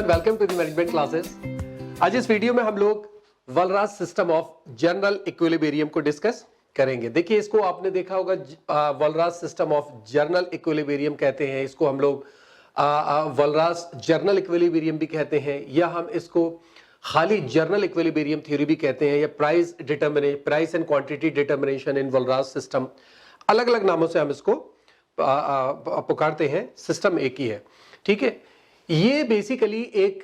Welcome to the management classes. आज इस वीडियो में हम लोग Walras system of general equilibrium को डिस्कस करेंगे। देखिए, इसको आपने देखा होगा, Walras system of general equilibrium कहते हैं, इसको हम लोग वलराज जर्नल इक्विलिब्रियम भी कहते हैं, या हम इसको खाली जर्नल इक्विलिब्रियम थ्योरी भी कहते हैं, या price and quantity determination in Walras system, अलग अलग नामों से हम इसको पुकारते हैं। सिस्टम एक ही है, ठीक है। ये बेसिकली एक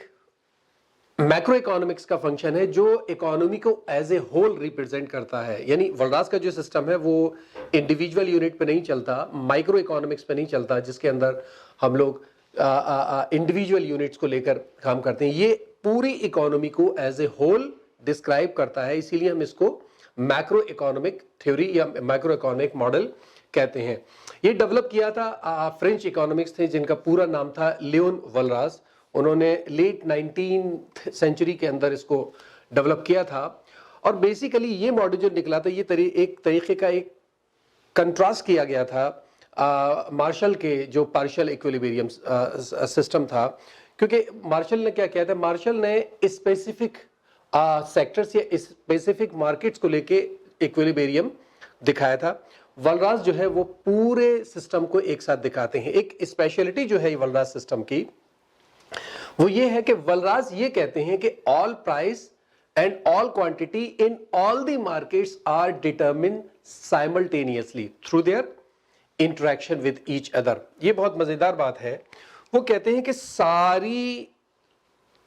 मैक्रो इकोनॉमिक्स का फंक्शन है जो इकोनॉमी को एज ए होल रिप्रेजेंट करता है। यानी वलराज का जो सिस्टम है वो इंडिविजुअल यूनिट पे नहीं चलता, माइक्रो इकोनॉमिक्स पे नहीं चलता, जिसके अंदर हम लोग इंडिविजुअल यूनिट्स को लेकर काम करते हैं। ये पूरी इकोनॉमी को एज ए होल डिस्क्राइब करता है, इसीलिए हम इसको मैक्रो इकोनॉमिक थ्योरी या मैक्रो इकोनॉमिक मॉडल कहते हैं। ये डेवलप किया था फ्रेंच इकोनॉमिक्स थे जिनका पूरा नाम था लियोन वलराज। उन्होंने लेट 19th सेंचुरी के अंदर इसको डेवलप किया था। और बेसिकली ये मॉडल जो निकला था, ये एक तरीके का एक कंट्रास्ट किया गया था मार्शल के जो पार्शियल इक्विलिब्रियम सिस्टम था। क्योंकि मार्शल ने क्या किया था, मार्शल ने स्पेसिफिक सेक्टर्स या स्पेसिफिक मार्केट्स को लेके इक्विलिब्रियम दिखाया था। वलराज जो है वो पूरे सिस्टम को एक साथ दिखाते हैं। एक स्पेशलिटी जो है वलराज सिस्टम की वो ये है कि वलराज ये कहते हैं कि all price and all quantity in all the markets are determine simultaneously through their interaction with each other. ये बहुत मजेदार बात है। वो कहते हैं कि सारी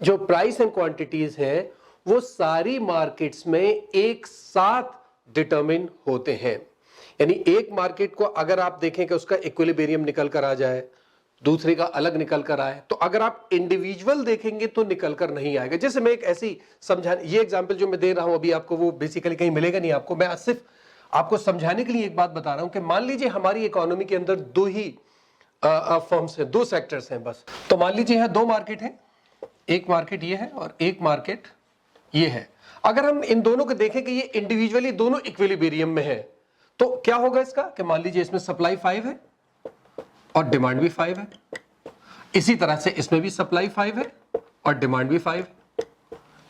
जो प्राइस एंड क्वांटिटीज हैं वो सारी मार्केट्स में एक साथ डिटरमिन होते हैं। यानी एक मार्केट को अगर आप देखें कि उसका इक्विलिब्रियम निकल कर आ जाए, दूसरे का अलग निकल कर आए, तो अगर आप इंडिविजुअल देखेंगे तो निकल कर नहीं आएगा। जैसे मैं एक ऐसी ये एग्जांपल जो मैं दे रहा हूं अभी आपको, वो बेसिकली कहीं मिलेगा नहीं आपको। मैं सिर्फ आपको समझाने के लिए एक बात बता रहा हूं कि मान लीजिए हमारी इकोनॉमी के अंदर दो ही फर्म्स हैं, दो सेक्टर्स हैं बस। तो मान लीजिए यहां दो मार्केट है, एक मार्केट ये है और एक मार्केट ये है। अगर हम इन दोनों को देखें कि ये इंडिविजुअली दोनों इक्विलिब्रियम में है, तो क्या होगा इसका कि मान लीजिए इसमें सप्लाई 5 है और डिमांड भी 5 है, इसी तरह से इसमें भी सप्लाई 5 है और डिमांड भी 5 है,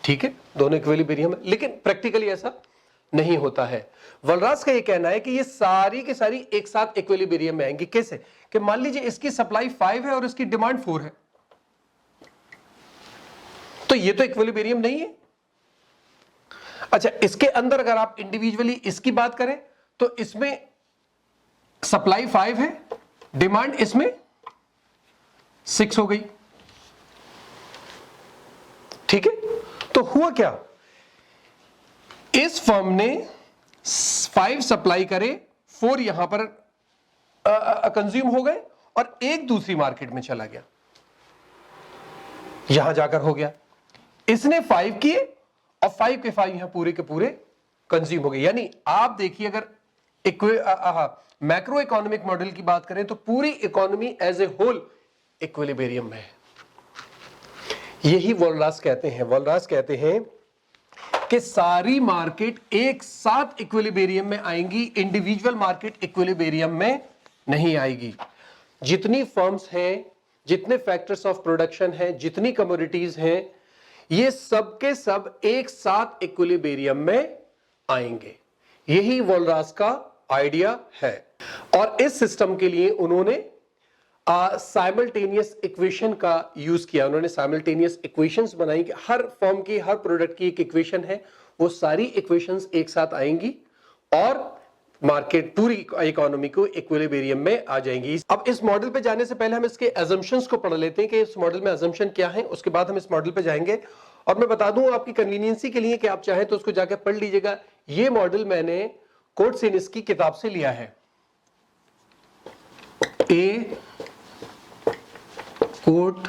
ठीक है, दोनों इक्विलिब्रियम है। लेकिन प्रैक्टिकली ऐसा नहीं होता है। वलराज का ये कहना है कि ये सारी की सारी एक साथ इक्विलिब्रियम में आएंगी। कैसे कि मान लीजिए इसकी सप्लाई 5 है और इसकी डिमांड 4 है, तो ये तो इक्विलिब्रियम नहीं है। अच्छा, इसके अंदर अगर आप इंडिविजुअली इसकी बात करें तो इसमें सप्लाई 5 है, डिमांड इसमें 6 हो गई, ठीक है। तो हुआ क्या, इस फर्म ने 5 सप्लाई करे, 4 यहां पर कंज्यूम हो गए और एक दूसरी मार्केट में चला गया, यहां जाकर हो गया। इसने 5 किए और 5 के 5 यहां पूरे के पूरे कंज्यूम हो गए। यानी आप देखिए, अगर मैक्रो इकोनॉमिक मॉडल की बात करें तो पूरी economy as a whole equilibrium में है। यही वलराज कहते हैं। वलराज कहते हैं कि सारी मार्केट एक साथ इक्विलिब्रियम में आएंगी, इंडिविजुअल मार्केट इक्विलिब्रियम में नहीं आएगी। जितनी फर्म्स हैं, जितने फैक्टर्स ऑफ प्रोडक्शन हैं, जितनी कमोडिटीज हैं, ये सब के सब एक साथ इक्विलिब्रियम में आएंगे। यही वलराज का आइडिया है। और इस सिस्टम के लिए उन्होंने साइमल्टेनियस इक्वेशन का यूज किया। उन्होंने साइमल्टेनियस इक्वेशंस बनाई कि हर फॉर्म की, हर प्रोडक्ट की एक इक्वेशन है, वो सारी इक्वेशंस एक साथ आएंगी और मार्केट पूरी इकोनॉमी को इक्विलिब्रियम में आ जाएंगी। अब इस मॉडल पे जाने से पहले हम इसके अजम्पशंस को पढ़ लेते हैं कि इस मॉडल में अजम्पशन क्या है, उसके बाद हम इस मॉडल पे जाएंगे। और मैं बता दूं आपकी कन्वीनियंसी के लिए कि आप चाहें तो उसको जाकर पढ़ लीजिएगा। ये मॉडल मैंने कोट सिनिस की किताब से लिया है। ए कोट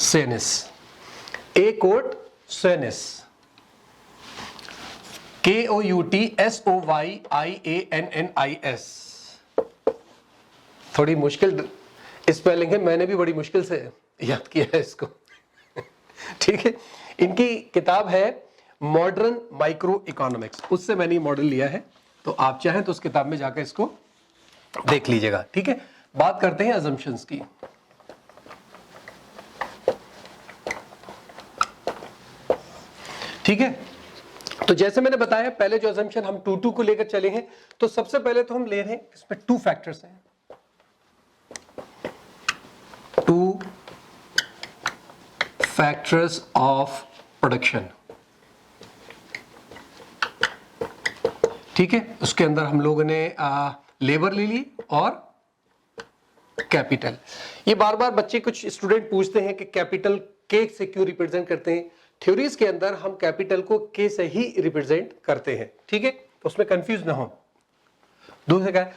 सेनिस, ए कोट सेनिस, KOUTSOYIANNIS। थोड़ी मुश्किल स्पेलिंग है, मैंने भी बड़ी मुश्किल से याद किया है इसको ठीक है। इनकी किताब है मॉडर्न माइक्रो इकोनॉमिक्स, उससे मैंने मॉडल लिया है। तो आप चाहें तो उस किताब में जाकर इसको देख लीजिएगा, ठीक है। बात करते हैं अजम्पशंस की। ठीक है, तो जैसे मैंने बताया पहले जो अजम्पशन हम 2 को लेकर चले हैं, तो सबसे पहले तो हम ले रहे हैं इसमें 2 फैक्टर्स हैं, 2 फैक्टर्स ऑफ प्रोडक्शन। ठीक है, उसके अंदर हम लोगों ने लेबर ले ली और कैपिटल। ये बार बार बच्चे कुछ स्टूडेंट पूछते हैं कि कैपिटल के से क्यों रिप्रेजेंट करते हैं। थ्योरीज के अंदर हम कैपिटल को के से ही रिप्रेजेंट करते हैं, ठीक है, तो उसमें कंफ्यूज ना हो। दूसरा क्या है,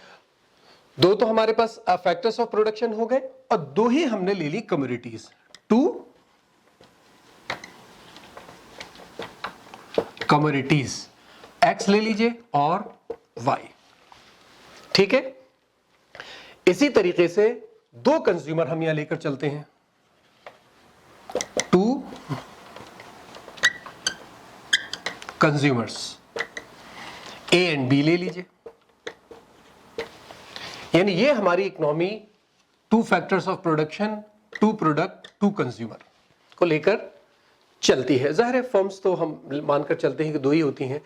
2 तो हमारे पास फैक्टर्स ऑफ प्रोडक्शन हो गए और 2 ही हमने ले ली कमोडिटीज, 2 कमोडिटीज, एक्स ले लीजिए और वाई। ठीक है, इसी तरीके से 2 कंज्यूमर हम यहां लेकर चलते हैं, 2 कंज्यूमर्स, ए एंड बी ले लीजिए। यानी ये हमारी economy 2 factors of production, 2 product, 2 consumer को लेकर चलती है। जाहिर है फर्म्स तो हम मानकर चलते हैं कि 2 ही होती हैं।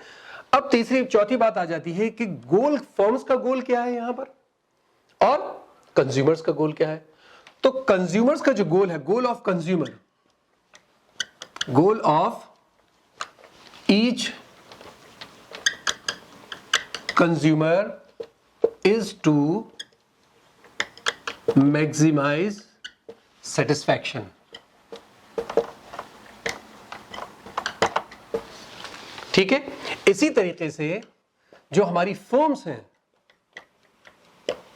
अब तीसरी चौथी बात आ जाती है कि गोल, फर्म्स का गोल क्या है यहां पर और कंज्यूमर्स का गोल क्या है। तो कंज्यूमर्स का जो गोल है, goal of consumer, goal of each consumer is to maximise satisfaction. ठीक है, इसी तरीके से जो हमारी फर्म्स हैं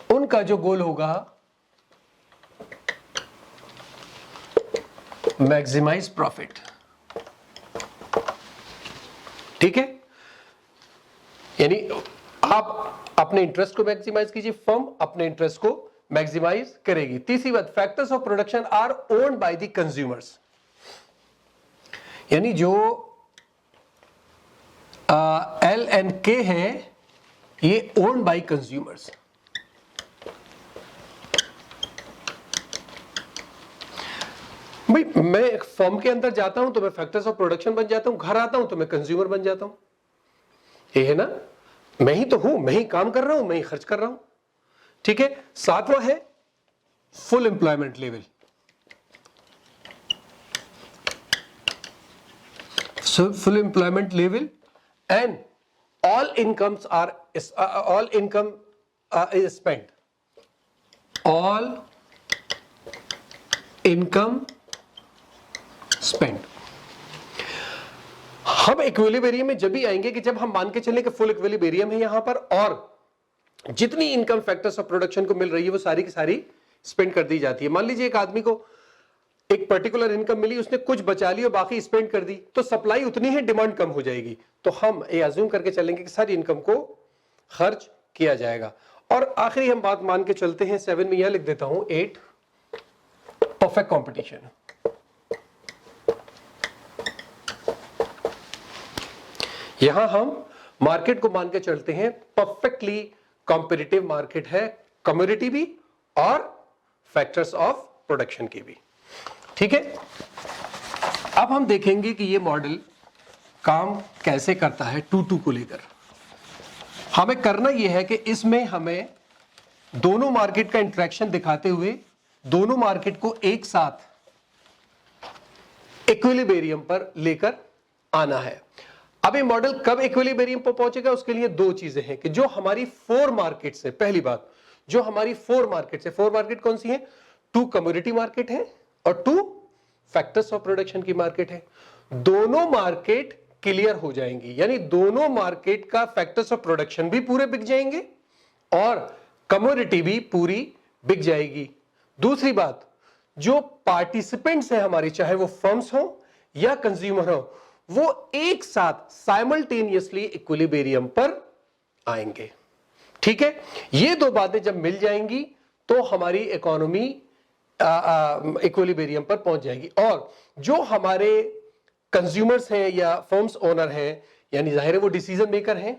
उनका जो गोल होगा मैक्सिमाइज प्रॉफिट। ठीक है, यानी आप अपने इंटरेस्ट को मैक्सिमाइज कीजिए, फर्म अपने इंटरेस्ट को मैक्सिमाइज करेगी। तीसरी बात, factors of production are owned by the consumers, यानी जो एल एंड के है ये ओन्ड बाय कंज्यूमर्स। भाई मैं एक फर्म के अंदर जाता हूं तो मैं फैक्टर्स ऑफ प्रोडक्शन बन जाता हूं, घर आता हूं तो मैं कंज्यूमर बन जाता हूं। ये है ना, मैं ही तो हूं, मैं ही काम कर रहा हूं, मैं ही खर्च कर रहा हूं। ठीक है, सातवां है full employment level. Full employment level and all incomes are all income is spent, all income spend. हम इक्विलिब्रियम में जब भी आएंगे कि जब हम मान के चलें कि फुल इक्विलिब्रियम है यहां पर और जितनी इनकम फैक्टर्स ऑफ प्रोडक्शन को मिल रही है वो सारी की सारी स्पेंड कर दी जाती है। मान लीजिए एक आदमी को एक पर्टिकुलर इनकम मिली, उसने कुछ बचा ली और बाकी स्पेंड कर दी, तो सप्लाई उतनी है, डिमांड कम हो जाएगी। तो हम ये अज्यूम करके चलेंगे कि सारी इनकम को खर्च किया जाएगा। और आखिरी हम बात मान के चलते हैं 7 में यह लिख देता हूं 8 परफेक्ट कंपटीशन। यहां हम मार्केट को मान के चलते हैं परफेक्टली कॉम्पिटिटिव मार्केट है, कमोडिटी भी और फैक्टर्स ऑफ प्रोडक्शन की भी। ठीक है, अब हम देखेंगे कि ये मॉडल काम कैसे करता है 2 को लेकर। हमें करना यह है कि इसमें हमें दोनों मार्केट का इंटरेक्शन दिखाते हुए दोनों मार्केट को एक साथ इक्विलिब्रियम पर लेकर आना है। अब ये मॉडल कब इक्विलिब्रियम पर पहुंचेगा, उसके लिए 2 चीजें हैं कि जो हमारी 4 मार्केट से, पहली बात जो हमारी 4 मार्केट से, 4 मार्केट कौन सी है, 2 कमोडिटी मार्केट है और 2 फैक्टर्स ऑफ प्रोडक्शन की मार्केट है। दोनों मार्केट क्लियर हो जाएंगी, यानी दोनों मार्केट का फैक्टर्स ऑफ प्रोडक्शन भी पूरे बिक जाएंगे और कमोडिटी भी पूरी बिक जाएगी। दूसरी बात, जो पार्टिसिपेंट्स हैं हमारे, चाहे वो फर्म्स हो या कंज्यूमर हो, वो एक साथ साइमल्टेनियसली इक्विलिब्रियम पर आएंगे। ठीक है, ये 2 बातें जब मिल जाएंगी तो हमारी इकोनॉमी इक्विलिब्रियम पर पहुंच जाएगी। और जो हमारे कंज्यूमर्स हैं या फर्म्स ओनर हैं, यानी जाहिर है वो डिसीजन मेकर हैं,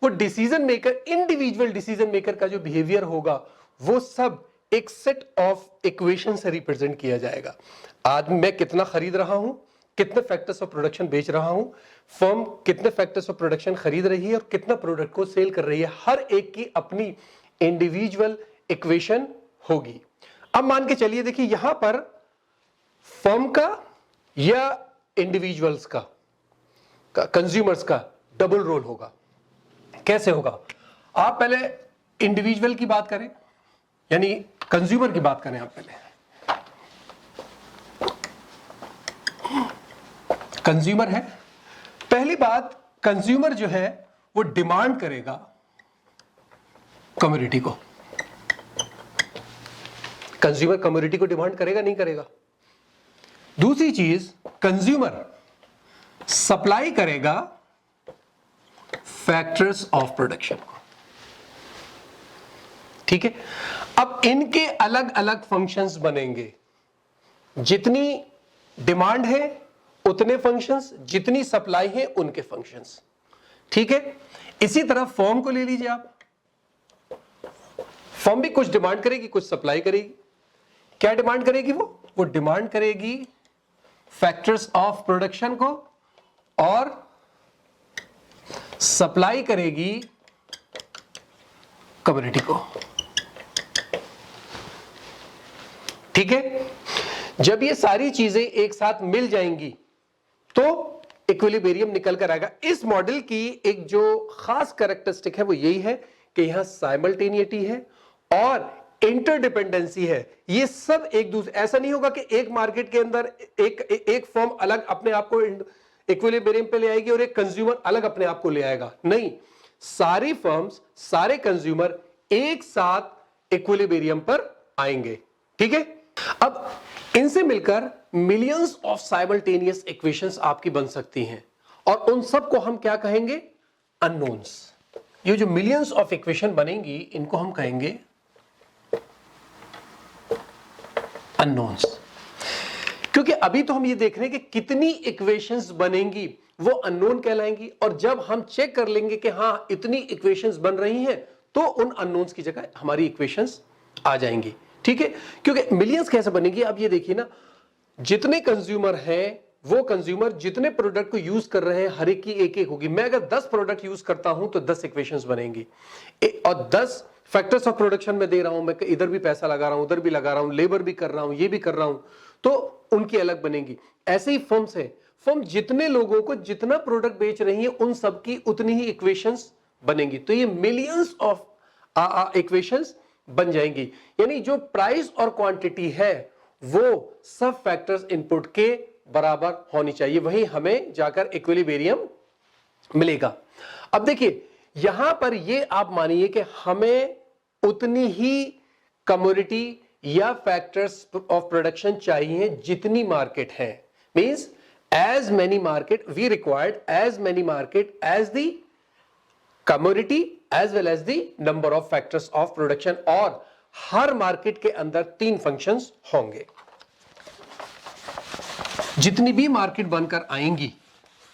वो decision maker, individual decision maker का जो बिहेवियर होगा वो सब एक सेट ऑफ इक्वेशन से रिप्रेजेंट किया जाएगा। आज मैं कितना खरीद रहा हूं, कितने फैक्टर्स ऑफ प्रोडक्शन बेच रहा हूं, फर्म कितने फैक्टर्स ऑफ प्रोडक्शन खरीद रही है और कितना प्रोडक्ट को सेल कर रही है, हर एक की अपनी इंडिविजुअल इक्वेशन होगी। अब मान के चलिए, देखिए यहां पर फर्म का या इंडिविजुअल्स का, कंज्यूमर्स का डबल रोल होगा। कैसे होगा? आप पहले इंडिविजुअल की बात करें, यानी कंज्यूमर की बात करें। आप पहले कंज्यूमर है। पहली बात, कंज्यूमर जो है वो डिमांड करेगा कमोडिटी को। कंज्यूमर कमोडिटी को डिमांड करेगा, नहीं करेगा? दूसरी चीज, कंज्यूमर सप्लाई करेगा फैक्टर्स ऑफ प्रोडक्शन को। ठीक है। अब इनके अलग अलग फंक्शंस बनेंगे। जितनी डिमांड है उतने फंक्शंस, जितनी सप्लाई है उनके फंक्शंस। ठीक है। इसी तरह फर्म को ले लीजिए आप। फर्म भी कुछ डिमांड करेगी, कुछ सप्लाई करेगी। क्या डिमांड करेगी? वो डिमांड करेगी फैक्टर्स ऑफ प्रोडक्शन को और सप्लाई करेगी कमोडिटी को। ठीक है। जब ये सारी चीजें एक साथ मिल जाएंगी तो इक्विलिब्रियम निकल कर आएगा। इस मॉडल की एक जो खास कैरेक्टरिस्टिक है वो यही है कि यहां साइमल्टेनिटी है और इंटरडिपेंडेंसी है। ये सब एक दूसरे, ऐसा नहीं होगा कि एक मार्केट के अंदर एक फर्म अलग अपने आप को इक्विलिब्रियम पे ले आएगी और एक कंज्यूमर अलग अपने आप को ले आएगा। नहीं, सारी फर्म्स, सारे कंज्यूमर एक साथ इक्विलिब्रियम पर आएंगे। ठीक है। अब इनसे मिलकर मिलियंस ऑफ साइमल्टेनियस इक्वेशंस आपकी बन सकती हैं और उन सब को हम क्या कहेंगे? अननोन्स। ये जो मिलियंस ऑफ इक्वेशन बनेंगी इनको हम कहेंगे अननोन्स। क्योंकि अभी तो हम ये देख रहे हैं कि कितनी इक्वेशंस बनेंगी वो अननोन कहलाएंगी, और जब हम चेक कर लेंगे कि हां इतनी इक्वेशंस बन रही हैं तो उन अननोन्स की जगह हमारी इक्वेशंस आ जाएंगी। ठीक है। क्योंकि मिलियंस कैसे बनेगी? अब ये देखिए ना, जितने कंज्यूमर हैं वो कंज्यूमर जितने प्रोडक्ट को यूज कर रहे हैं हर एक की एक एक होगी। मैं अगर 10 प्रोडक्ट यूज करता हूं तो 10 इक्वेशंस बनेंगी और 10 फैक्टर्स ऑफ प्रोडक्शन में दे रहा हूं। मैं इधर भी पैसा लगा रहा हूं, उधर भी लगा रहा हूं, लेबर भी कर रहा हूं, ये भी कर रहा हूं, तो उनकी अलग बनेंगी। ऐसे ही फर्म्स है। फर्म जितने लोगों को जितना प्रोडक्ट बेच रही है उन सबकी उतनी ही इक्वेशंस बनेंगी। तो ये मिलियंस ऑफ इक्वेशंस बन जाएंगी। यानी जो प्राइस और क्वांटिटी है वो सब फैक्टर्स इनपुट के बराबर होनी चाहिए, वहीं हमें जाकर इक्विलिब्रियम मिलेगा। अब देखिए यहां पर ये आप मानिए कि हमें उतनी ही कमोडिटी या फैक्टर्स ऑफ प्रोडक्शन चाहिए जितनी मार्केट है। Means as many market we required, as many market as the commodity as well as the number of factors of production. और हर मार्केट के अंदर 3 फंक्शंस होंगे। जितनी भी मार्केट बनकर आएंगी,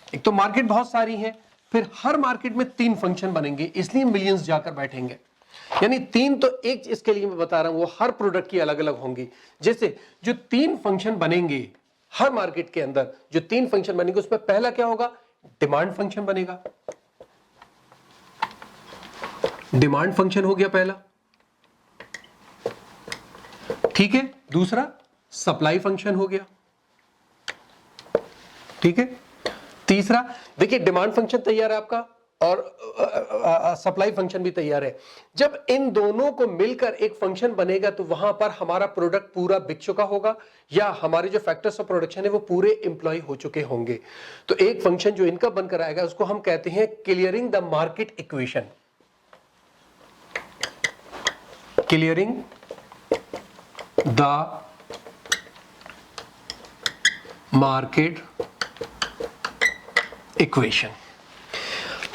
एक तो मार्केट बहुत सारी है, फिर हर मार्केट में 3 फंक्शन बनेंगे, इसलिए मिलियंस जाकर बैठेंगे। यानी 3 तो एक इसके लिए मैं बता रहा हूं, वो हर प्रोडक्ट की अलग अलग होंगी। जैसे जो 3 फंक्शन बनेंगे हर मार्केट के अंदर, जो 3 फंक्शन बनेंगे उसमें पहला क्या होगा? डिमांड फंक्शन बनेगा। डिमांड फंक्शन हो गया पहला। ठीक है। दूसरा सप्लाई फंक्शन हो गया। ठीक है। तीसरा, देखिए डिमांड फंक्शन तैयार है आपका और सप्लाई फंक्शन भी तैयार है। जब इन दोनों को मिलकर एक फंक्शन बनेगा तो वहां पर हमारा प्रोडक्ट पूरा बिक चुका होगा या हमारे जो फैक्टर्स ऑफ प्रोडक्शन है वो पूरे एम्प्लॉय हो चुके होंगे। तो एक फंक्शन जो इनका बनकर आएगा उसको हम कहते हैं clearing the market equation. Clearing the market equation.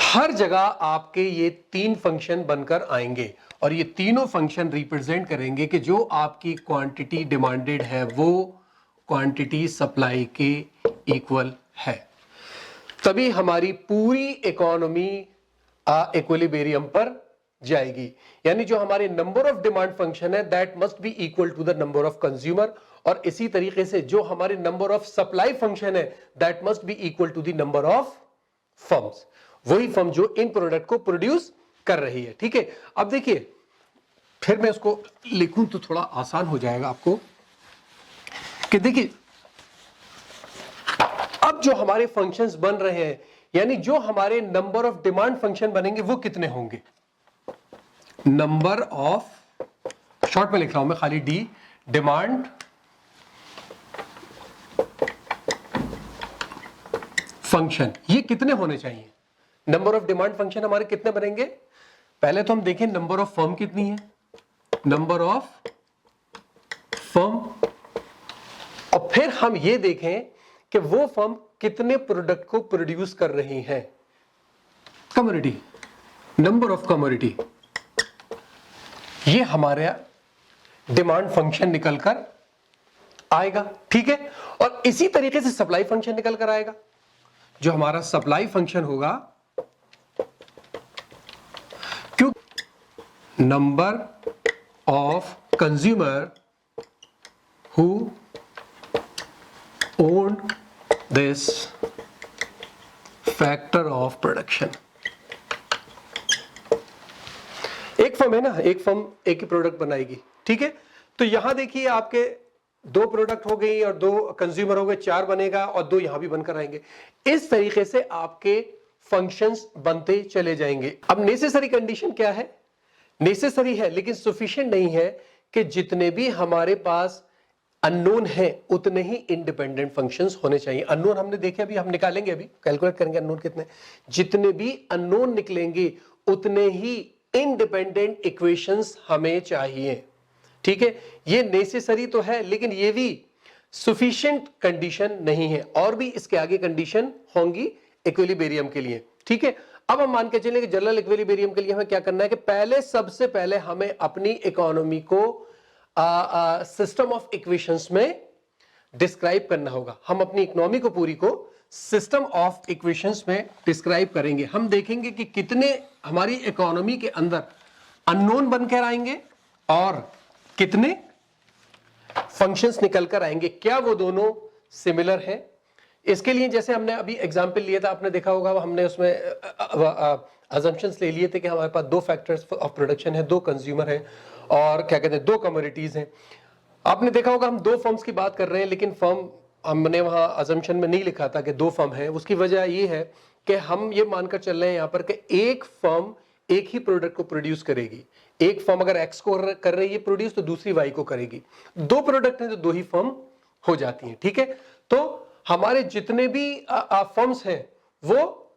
हर जगह आपके ये 3 फंक्शन बनकर आएंगे और ये तीनों फंक्शन रिप्रेजेंट करेंगे कि जो आपकी क्वांटिटी डिमांडेड है वो क्वांटिटी सप्लाई के इक्वल है। तभी हमारी पूरी इकोनॉमी इक्विलिब्रियम पर जाएगी। यानी जो हमारे नंबर ऑफ डिमांड फंक्शन है that must be equal to the number of consumer, और इसी तरीके से जो हमारे नंबर ऑफ सप्लाई फंक्शन है that must be equal to the number of firms, वही फर्म जो इन प्रोडक्ट को प्रोड्यूस कर रही है। ठीक है, अब देखिए फिर मैं उसको लिखूं तो थोड़ा आसान हो जाएगा आपको कि देखिए अब जो हमारे फंक्शंस बन रहे हैं, यानी जो हमारे नंबर ऑफ डिमांड फंक्शन बनेंगे वो कितने होंगे, नंबर ऑफ, शॉर्ट में लिख रहा हूं मैं खाली डी, डिमांड फंक्शन, ये कितने होने चाहिए, नंबर ऑफ डिमांड फंक्शन हमारे कितने बनेंगे। पहले तो हम देखें नंबर ऑफ फर्म कितनी है, नंबर ऑफ फर्म, और फिर हम ये देखें कि वो फर्म कितने प्रोडक्ट को प्रोड्यूस कर रही है, कमोडिटी, नंबर ऑफ कमोडिटी, ये हमारा डिमांड फंक्शन निकल कर आएगा। ठीक है, और इसी तरीके से सप्लाई फंक्शन निकल कर आएगा। जो हमारा सप्लाई फंक्शन होगा, क्यों, number of consumer who own this factor of production. एक फर्म है ना, एक फर्म एक ही प्रोडक्ट बनाएगी। ठीक है, तो यहां देखिए आपके दो प्रोडक्ट हो गई और दो कंज्यूमर हो गए, चार बनेगा और दो यहां भी बनकर आएंगे। इस तरीके से आपके फंक्शंस बनते चले जाएंगे। अब नेसेसरी कंडीशन क्या है, नेसेसरी है लेकिन सफिशिएंट नहीं है कि जितने भी हमारे पास अननोन है उतने ही इंडिपेंडेंट फंक्शंस होने चाहिए। अननोन हमने देखे, अभी हम निकालेंगे, अभी कैलकुलेट करेंगे अननोन कितने, जितने भी अननोन निकलेंगे उतने ही इंडिपेंडेंट इक्वेशंस हमें चाहिए। ठीक है, ये नेसेसरी तो है लेकिन ये भी सफिशिएंट कंडीशन नहीं है, और भी इसके आगे कंडीशन होंगी इक्विलिब्रियम के लिए। ठीक है, अब हम मान के चलें कि जनरल इक्विलिब्रियम के लिए हमें क्या करना है कि पहले, सबसे पहले हमें अपनी इकोनॉमी को सिस्टम ऑफ इक्वेशंस में डिस्क्राइब करना होगा। हम अपनी इकोनॉमी को पूरी को सिस्टम ऑफ इक्वेशंस में डिस्क्राइब करेंगे। हम देखेंगे कि कितने हमारी इकोनॉमी के अंदर अननोन बनकर आएंगे और कितने फंक्शंस निकलकर आएंगे, क्या वो दोनों सिमिलर हैं। इसके लिए जैसे हमने अभी एग्जांपल लिया था, आपने देखा होगा, हमने उसमें अजम्पशंस ले लिए थे कि हमारे पास दो फैक्टर्स ऑफ प्रोडक्शन है, दो कंज्यूमर है और क्या कहते हैं दो कमोडिटीज हैं। आपने देखा होगा हम दो फर्म्स की बात कर रहे हैं लेकिन फर्म हमने वहां अजम्पशन में नहीं लिखा था कि दो फर्म है। उसकी वजह ये है कि हम ये मानकर चल रहे हैं यहां पर कि एक फर्म एक ही प्रोडक्ट को प्रोड्यूस करेगी। एक फर्म अगर एक्स को कर रही है प्रोड्यूस तो दूसरी वाई को करेगी। दो प्रोडक्ट हैं तो दो ही फर्म हो जाती हैं। ठीक है, तो हमारे जितने भी फर्म्स हैं वो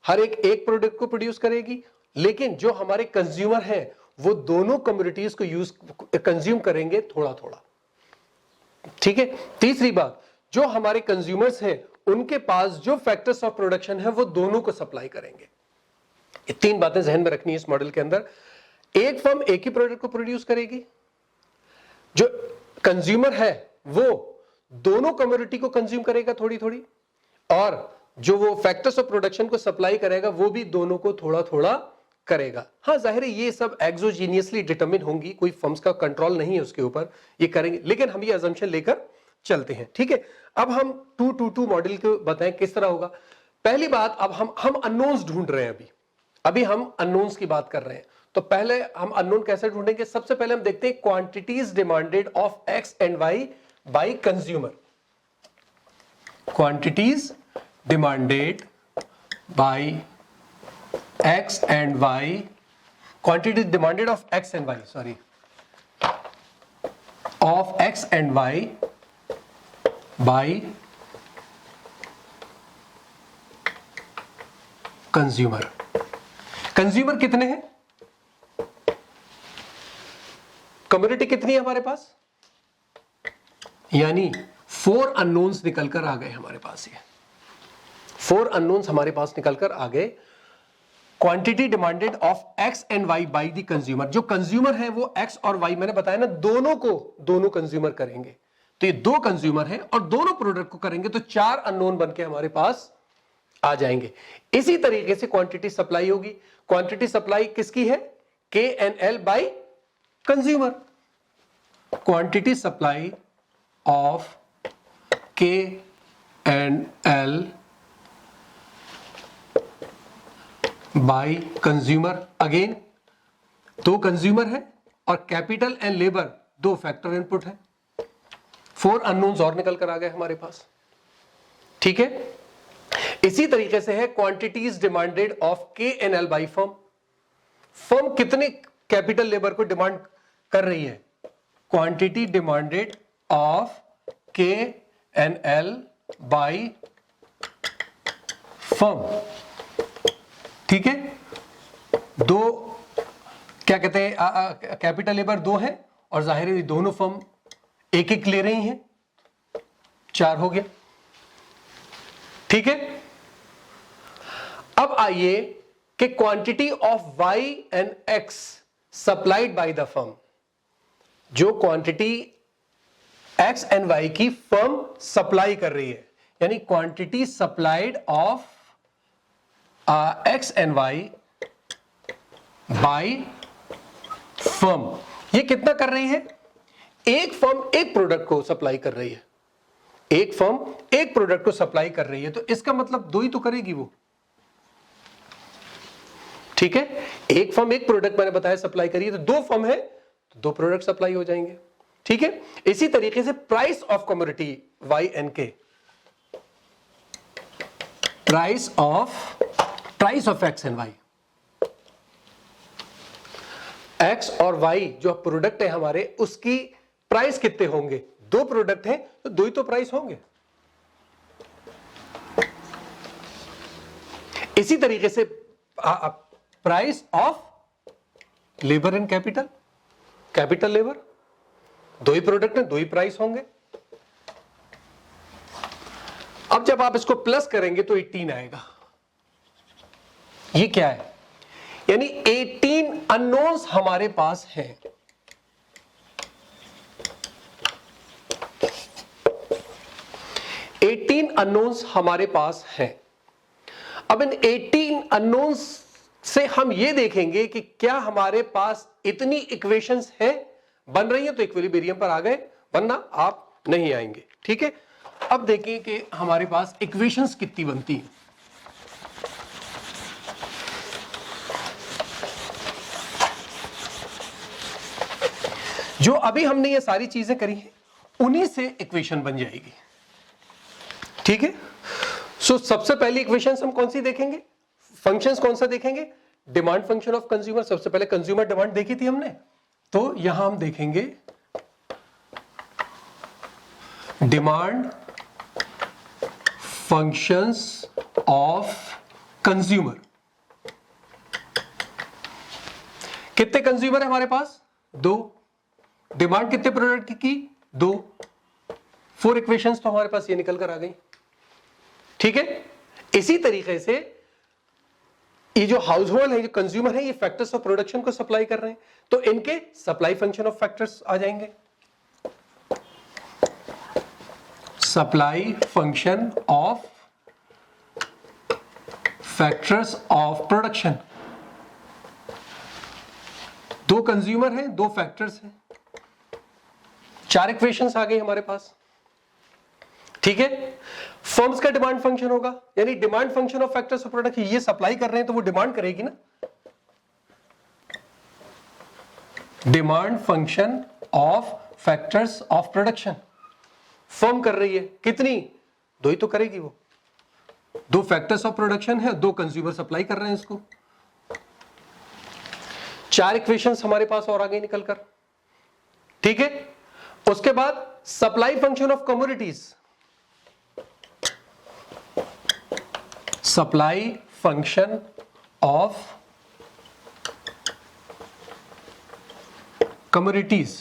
हर एक प्रोडक्ट को प्रोड्यूस करेगी, लेकिन जो हमारे कंज्यूमर हैं वो दोनों कमोडिटीज को कंज्यूम करेंगे थोड़ा थोड़ा। ठीक है, तीसरी बात, जो हमारे कंज्यूमर्स हैं उनके पास जो फैक्टर्स ऑफ प्रोडक्शन है वो दोनों को सप्लाई करेंगे। ये तीन बातें ध्यान में रखनी है इस मॉडल के अंदर। एक फर्म एक ही प्रोडक्ट को प्रोड्यूस करेगी, जो कंज्यूमर है वो दोनों कमोडिटी को कंज्यूम करेगा थोड़ी थोड़ी, और जो वो फैक्टर्स ऑफ प्रोडक्शन को सप्लाई करेगा वो भी दोनों को थोड़ा थोड़ा करेगा। हाँ, जाहिर है ये सब एक्सोजीनियसली डिटरमिन होंगी, कोई फर्म्स का कंट्रोल नहीं है उसके ऊपर, ये करेंगे, लेकिन हम ये अजम्पशन लेकर चलते हैं। ठीक है, अब हम 2-2-2 मॉडल को बताएं किस तरह होगा। पहली बात, अब हम अननोन्स ढूंढ रहे हैं, अभी हम अननोन्स की बात कर रहे हैं। तो पहले हम अननोन कैसे ढूंढेंगे, सबसे पहले हम देखते हैं quantities demanded of X and Y by consumer. Quantities demanded by X and Y, quantities demanded of X and Y, sorry, of X and Y by consumer. Consumer कितने हैं, कमोडिटी कितनी है हमारे पास, यानी 4 अननोन्स निकलकर आ गए हमारे पास। ये 4 अननोन्स हमारे पास निकलकर आ गए। Quantity demanded of X and Y by the consumer, जो कंज्यूमर है वो एक्स और वाई, मैंने बताया ना दोनों कंज्यूमर करेंगे, तो ये 2 कंज्यूमर हैं और दोनों प्रोडक्ट को करेंगे, तो 4 अननोन बनके हमारे पास आ जाएंगे। इसी तरीके से क्वांटिटी सप्लाई होगी। क्वांटिटी सप्लाई किसकी है? KNL by consumer. Quantity supply of KNL by consumer. Again दो कंज्यूमर है और कैपिटल एंड लेबर दो फैक्टर इनपुट है। 4 अननोन्स और निकल कर आ गए हमारे पास। ठीक है, इसी तरीके से है quantities demanded of KNL by firm. Firm कितने कैपिटल लेबर को डिमांड कर रही है? Quantity demanded of KNL by firm. ठीक है, दो क्या कहते हैं, कैपिटल लेबर दो है और जाहिर है दोनों फर्म एक एक ले रही हैं, 4 हो गया। ठीक है, अब आइए कि quantity of Y and X supplied by the firm. जो क्वांटिटी X एंड Y की फर्म सप्लाई कर रही है, यानी quantity supplied of X and Y by firm, ये कितना कर रही है? एक फर्म एक प्रोडक्ट को सप्लाई कर रही है, एक फर्म एक प्रोडक्ट को सप्लाई कर रही है, तो इसका मतलब दो ही तो करेगी वो। ठीक है, एक फर्म एक प्रोडक्ट मैंने बताया सप्लाई करी है, तो दो फर्म है तो दो प्रोडक्ट सप्लाई हो जाएंगे। ठीक है, इसी तरीके से price of commodity Y and K, price of X and Y। X और Y जो प्रोडक्ट है हमारे, उसकी प्राइस कितने होंगे? दो प्रोडक्ट हैं तो दो ही तो प्राइस होंगे। इसी तरीके से price of labour and capital labour, दो ही प्रोडक्ट हैं दो ही प्राइस होंगे। अब जब आप इसको प्लस करेंगे तो 18 आएगा। ये क्या है? यानी 18 अननोन्स हमारे पास हैं। अननोन्स हमारे पास हैं। अब इन 18 अननोन्स से हम ये देखेंगे कि क्या हमारे पास इतनी इक्वेशंस हैं, बन रही हैं तो इक्विलिब्रियम पर आ गए, वरना आप नहीं आएंगे। ठीक है, अब देखिए कि हमारे पास इक्वेशंस कितनी बनती हैं। जो अभी हमने ये सारी चीजें करी हैं, उन्हीं से इक्वेशन बन जाएगी। ठीक है, सो सबसे पहली इक्वेशंस हम कौन सी देखेंगे? फंक्शंस कौन सा देखेंगे? Demand function of consumer. सबसे पहले कंज्यूमर डिमांड देखी थी हमने, तो यहां हम देखेंगे डिमांड फंक्शंस ऑफ कंज्यूमर। कितने कंज्यूमर है हमारे पास? दो। डिमांड कितने प्रोडक्ट की? दो। 4 इक्वेशंस तो हमारे पास ये निकल कर आ गई। ठीक है, इसी तरीके से ये जो हाउस होल्ड है, जो कंज्यूमर है, ये फैक्टर्स ऑफ प्रोडक्शन को सप्लाई कर रहे हैं, तो इनके सप्लाई फंक्शन ऑफ फैक्टर्स आ जाएंगे। Supply function of factors of production. दो कंज्यूमर हैं, दो फैक्टर्स हैं, 4 इक्वेशंस आ गई हमारे पास। ठीक है, फर्म्स का डिमांड फंक्शन होगा, यानी demand function of factors of production. ये सप्लाई कर रहे हैं तो वो डिमांड करेगी ना। Demand function of factors of production, firm कर रही है कितनी? दो ही तो करेगी वो। दो फैक्टर्स ऑफ प्रोडक्शन है, दो कंज्यूमर सप्लाई कर रहे हैं इसको। 4 इक्वेशंस हमारे पास और आगे निकल कर। ठीक है, उसके बाद supply function of commodities. Supply function of commodities.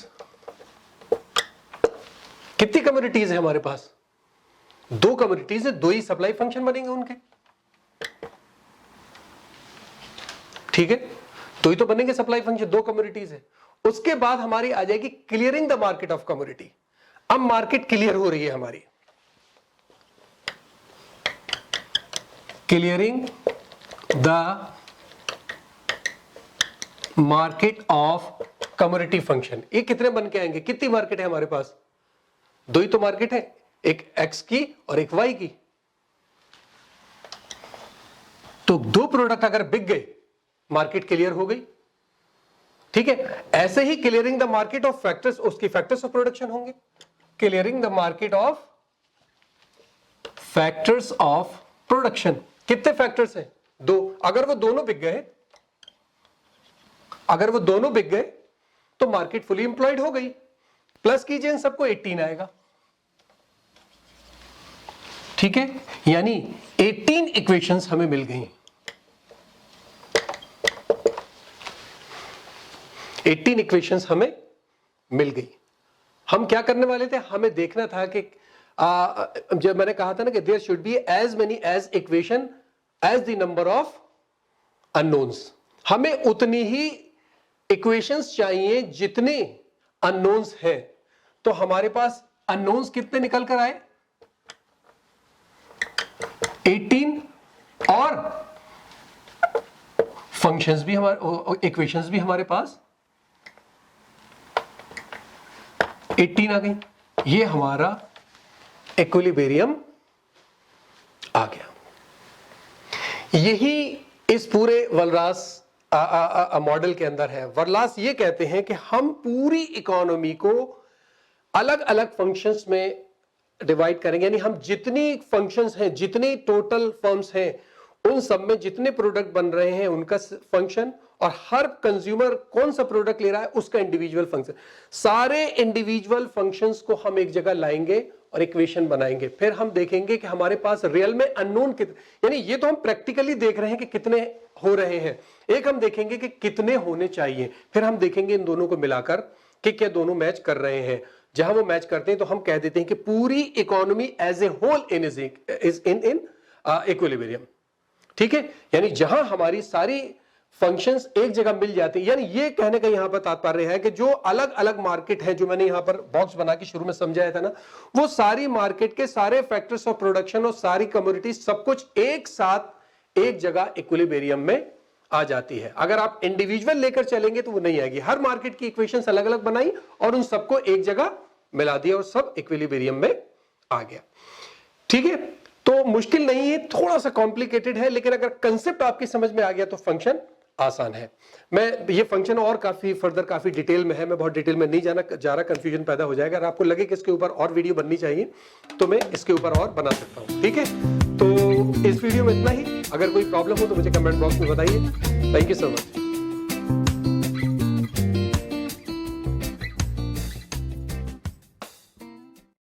कितनी कमोडिटीज है हमारे पास? दो कमोडिटीज है, दो ही सप्लाई फंक्शन बनेंगे उनके। ठीक है, दो ही तो बनेंगे सप्लाई फंक्शन, दो कमोडिटीज है। उसके बाद हमारी आ जाएगी clearing the market of commodity. अब मार्केट क्लियर हो रही है हमारी। Clearing the market of community function. ये कितने बन के आएंगे? कितनी मार्केट है हमारे पास? दो ही तो मार्केट है, एक एक्स की और एक वाई की। तो दो प्रोडक्ट अगर बिक गए, मार्केट क्लियर हो गई। ठीक है, ऐसे ही clearing the market of factors, उसकी फैक्टर्स ऑफ प्रोडक्शन होंगे। Clearing the market of factors of production. कितने फैक्टर्स हैं? दो। अगर वो दोनों बिक गए, अगर वो दोनों बिक गए तो मार्केट फुली एम्प्लॉयड हो गई। प्लस कीजिए इन सबको, 18 आएगा। ठीक है, यानी 18 इक्वेशंस हमें मिल गई। 18 इक्वेशंस हमें मिल गई। हम क्या करने वाले थे? हमें देखना था कि जब मैंने कहा था ना कि there should be as many as equation as the number of unknowns. हमें उतनी ही इक्वेशंस चाहिए जितने अननोन्स हैं। तो हमारे पास अननोन्स कितने निकल कर आए? 18, और फंक्शंस भी हमारे, इक्वेशंस भी हमारे पास 18 आ गई। ये हमारा इक्विलिब्रियम आ गया। यही इस पूरे वलरास मॉडल के अंदर है। वलरास ये कहते हैं कि हम पूरी इकोनॉमी को अलग अलग फंक्शंस में डिवाइड करेंगे, यानी हम जितनी फंक्शंस हैं, जितनी टोटल फर्म्स हैं, उन सब में जितने प्रोडक्ट बन रहे हैं उनका फंक्शन, और हर कंज्यूमर कौन सा प्रोडक्ट ले रहा है उसका इंडिविजुअल फंक्शन। सारे इंडिविजुअल फंक्शंस को हम एक जगह लाएंगे और इक्वेशन बनाएंगे। फिर हम देखेंगे कि हमारे पास रियल में अननोन कितने, यानी ये तो हम प्रैक्टिकली देख रहे हैं कि कितने हो रहे हैं। एक हम देखेंगे कि कितने होने चाहिए, फिर हम देखेंगे इन दोनों को मिलाकर कि क्या दोनों मैच कर रहे हैं। जहां वो मैच करते हैं तो हम कह देते हैं कि पूरी economy as a whole is in equilibrium. ठीक है, यानी जहां हमारी सारी फंक्शंस एक जगह मिल जाती है, यानी ये कहने का यहां पर तात्पर्य है कि जो अलग अलग मार्केट है, जो मैंने यहां पर बॉक्स बना के शुरू में समझाया था ना, वो सारी मार्केट के सारे फैक्टर्स ऑफ प्रोडक्शन और सारी कमोडिटीज सब कुछ एक साथ एक जगह इक्विलिब्रियम में आ जाती है। अगर आप इंडिविजुअल लेकर चलेंगे तो वो नहीं आएगी। हर मार्केट की इक्वेशंस अलग अलग बनाई और उन सबको एक जगह मिला दिया और सब इक्विलिब्रियम में आ गया। ठीक है, तो मुश्किल नहीं है, थोड़ा सा कॉम्प्लिकेटेड है, लेकिन अगर कंसेप्ट आपकी समझ में आ गया तो फंक्शन आसान है। मैं ये फंक्शन और काफी फर्दर काफी डिटेल में है, मैं बहुत डिटेल में नहीं जा रहा, कंफ्यूजन पैदा हो जाएगा। अगर आपको लगे कि इसके ऊपर और वीडियो बननी चाहिए तो मैं इसके ऊपर और बना सकता हूं। ठीक है, तो इस वीडियो में इतना ही। अगर कोई प्रॉब्लम हो तो मुझे कमेंट बॉक्स में बताइए। Thank you so much.